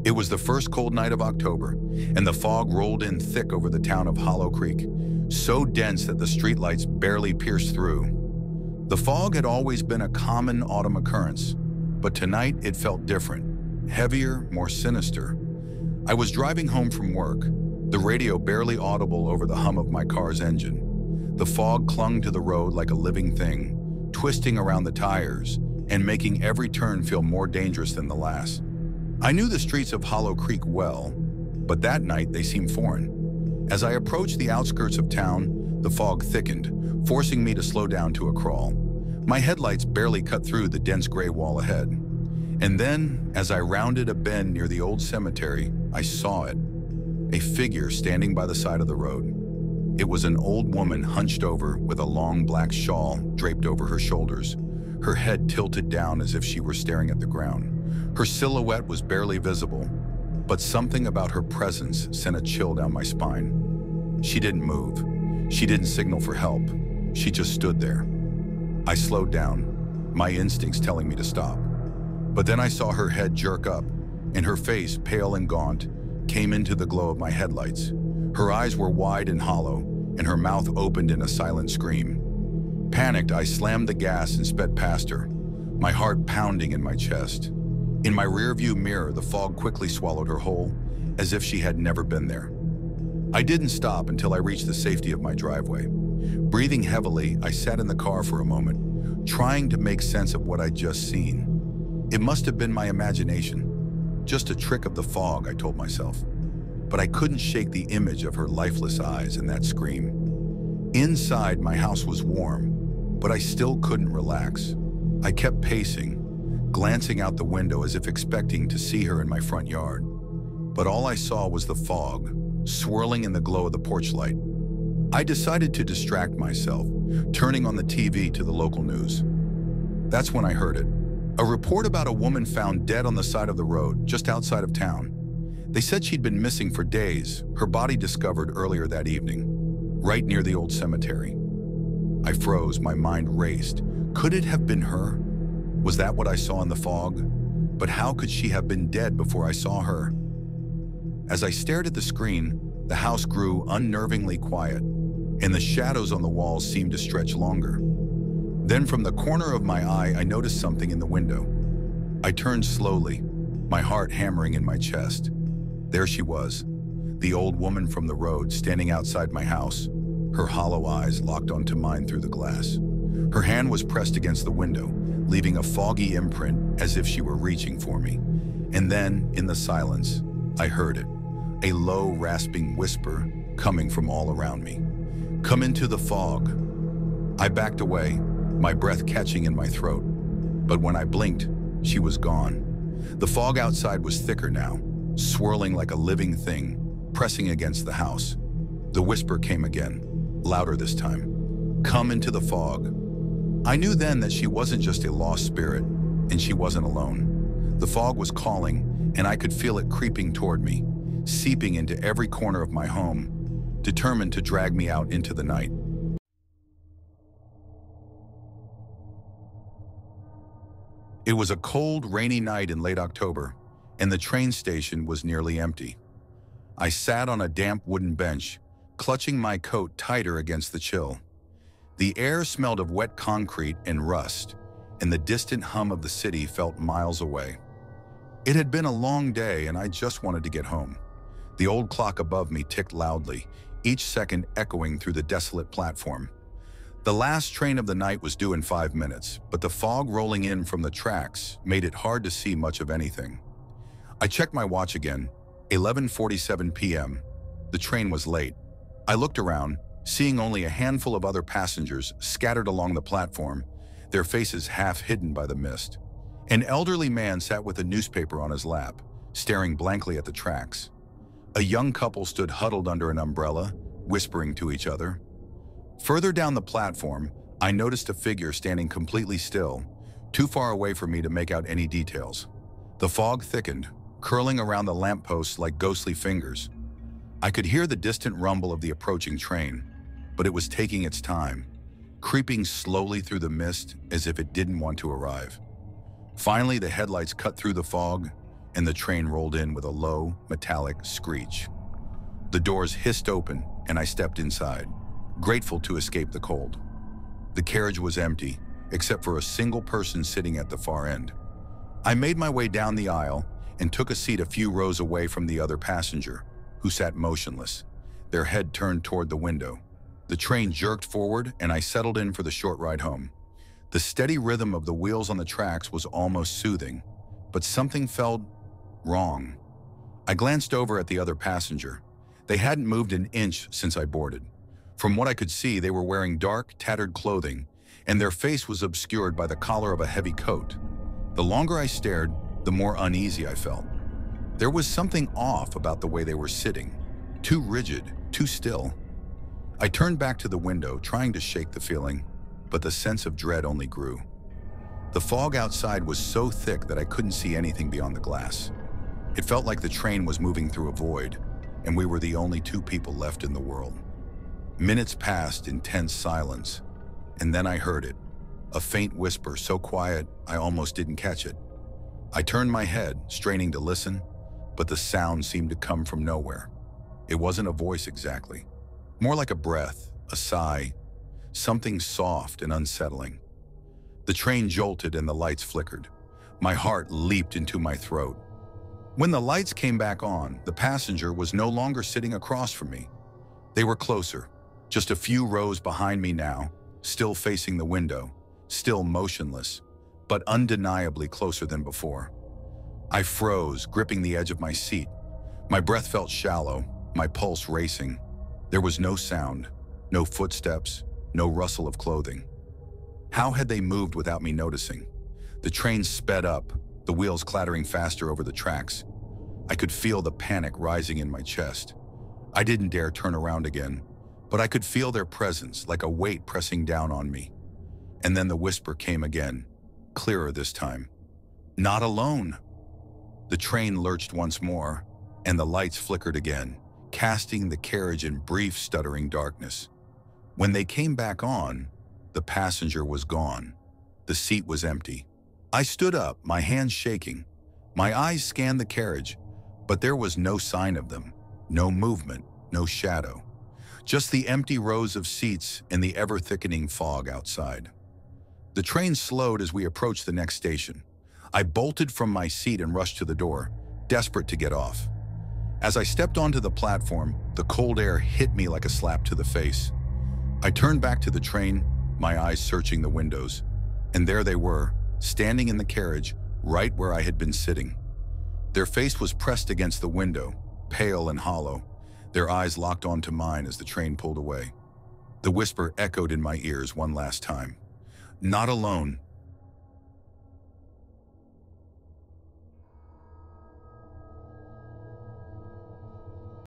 It was the first cold night of October, and the fog rolled in thick over the town of Hollow Creek, so dense that the streetlights barely pierced through. The fog had always been a common autumn occurrence, but tonight it felt different, heavier, more sinister. I was driving home from work, the radio barely audible over the hum of my car's engine. The fog clung to the road like a living thing, twisting around the tires and making every turn feel more dangerous than the last. I knew the streets of Hollow Creek well, but that night they seemed foreign. As I approached the outskirts of town, the fog thickened, forcing me to slow down to a crawl. My headlights barely cut through the dense gray wall ahead. And then, as I rounded a bend near the old cemetery, I saw it. A figure standing by the side of the road. It was an old woman hunched over with a long black shawl draped over her shoulders, her head tilted down as if she were staring at the ground. Her silhouette was barely visible, but something about her presence sent a chill down my spine. She didn't move. She didn't signal for help. She just stood there. I slowed down, my instincts telling me to stop. But then I saw her head jerk up, and her face, pale and gaunt, came into the glow of my headlights. Her eyes were wide and hollow, and her mouth opened in a silent scream. Panicked, I slammed the gas and sped past her, my heart pounding in my chest. In my rearview mirror, the fog quickly swallowed her whole, as if she had never been there. I didn't stop until I reached the safety of my driveway. Breathing heavily, I sat in the car for a moment, trying to make sense of what I'd just seen. It must have been my imagination, just a trick of the fog, I told myself. But I couldn't shake the image of her lifeless eyes and that scream. Inside, my house was warm, but I still couldn't relax. I kept pacing, glancing out the window as if expecting to see her in my front yard. But all I saw was the fog, swirling in the glow of the porch light. I decided to distract myself, turning on the TV to the local news. That's when I heard it. A report about a woman found dead on the side of the road, just outside of town. They said she'd been missing for days, her body discovered earlier that evening, right near the old cemetery. I froze, my mind raced. Could it have been her? Was that what I saw in the fog? But how could she have been dead before I saw her? As I stared at the screen, the house grew unnervingly quiet, and the shadows on the walls seemed to stretch longer. Then from the corner of my eye, I noticed something in the window. I turned slowly, my heart hammering in my chest. There she was, the old woman from the road standing outside my house, her hollow eyes locked onto mine through the glass. Her hand was pressed against the window, leaving a foggy imprint as if she were reaching for me. And then, in the silence, I heard it, a low, rasping whisper coming from all around me. "Come into the fog." I backed away, my breath catching in my throat. But when I blinked, she was gone. The fog outside was thicker now, swirling like a living thing, pressing against the house. The whisper came again, louder this time. "Come into the fog." I knew then that she wasn't just a lost spirit, and she wasn't alone. The fog was calling, and I could feel it creeping toward me, seeping into every corner of my home, determined to drag me out into the night. It was a cold, rainy night in late October, and the train station was nearly empty. I sat on a damp wooden bench, clutching my coat tighter against the chill. The air smelled of wet concrete and rust, and the distant hum of the city felt miles away. It had been a long day, and I just wanted to get home. The old clock above me ticked loudly, each second echoing through the desolate platform. The last train of the night was due in 5 minutes, but the fog rolling in from the tracks made it hard to see much of anything. I checked my watch again, 11:47 p.m. The train was late. I looked around, seeing only a handful of other passengers scattered along the platform, their faces half hidden by the mist. An elderly man sat with a newspaper on his lap, staring blankly at the tracks. A young couple stood huddled under an umbrella, whispering to each other. Further down the platform, I noticed a figure standing completely still, too far away for me to make out any details. The fog thickened, curling around the lampposts like ghostly fingers. I could hear the distant rumble of the approaching train, but it was taking its time, creeping slowly through the mist as if it didn't want to arrive. Finally, the headlights cut through the fog, and the train rolled in with a low, metallic screech. The doors hissed open, and I stepped inside, grateful to escape the cold. The carriage was empty, except for a single person sitting at the far end. I made my way down the aisle and took a seat a few rows away from the other passenger, who sat motionless, their head turned toward the window. The train jerked forward, and I settled in for the short ride home. The steady rhythm of the wheels on the tracks was almost soothing, but something felt wrong. I glanced over at the other passenger. They hadn't moved an inch since I boarded. From what I could see, they were wearing dark, tattered clothing, and their face was obscured by the collar of a heavy coat. The longer I stared, the more uneasy I felt. There was something off about the way they were sitting, too rigid, too still. I turned back to the window, trying to shake the feeling, but the sense of dread only grew. The fog outside was so thick that I couldn't see anything beyond the glass. It felt like the train was moving through a void, and we were the only two people left in the world. Minutes passed in tense silence, and then I heard it, a faint whisper so quiet I almost didn't catch it. I turned my head, straining to listen, but the sound seemed to come from nowhere. It wasn't a voice exactly, more like a breath, a sigh, something soft and unsettling. The train jolted and the lights flickered. My heart leaped into my throat. When the lights came back on, the passenger was no longer sitting across from me. They were closer, just a few rows behind me now, still facing the window, still motionless, but undeniably closer than before. I froze, gripping the edge of my seat. My breath felt shallow, my pulse racing. There was no sound, no footsteps, no rustle of clothing. How had they moved without me noticing? The train sped up, the wheels clattering faster over the tracks. I could feel the panic rising in my chest. I didn't dare turn around again, but I could feel their presence like a weight pressing down on me. And then the whisper came again, clearer this time. Not alone. The train lurched once more, and the lights flickered again, casting the carriage in brief, stuttering darkness. When they came back on, the passenger was gone. The seat was empty. I stood up, my hands shaking. My eyes scanned the carriage, but there was no sign of them, no movement, no shadow. Just the empty rows of seats and the ever-thickening fog outside. The train slowed as we approached the next station. I bolted from my seat and rushed to the door, desperate to get off. As I stepped onto the platform, the cold air hit me like a slap to the face. I turned back to the train, my eyes searching the windows, and there they were, standing in the carriage, right where I had been sitting. Their face was pressed against the window, pale and hollow, their eyes locked onto mine as the train pulled away. The whisper echoed in my ears one last time. Not alone,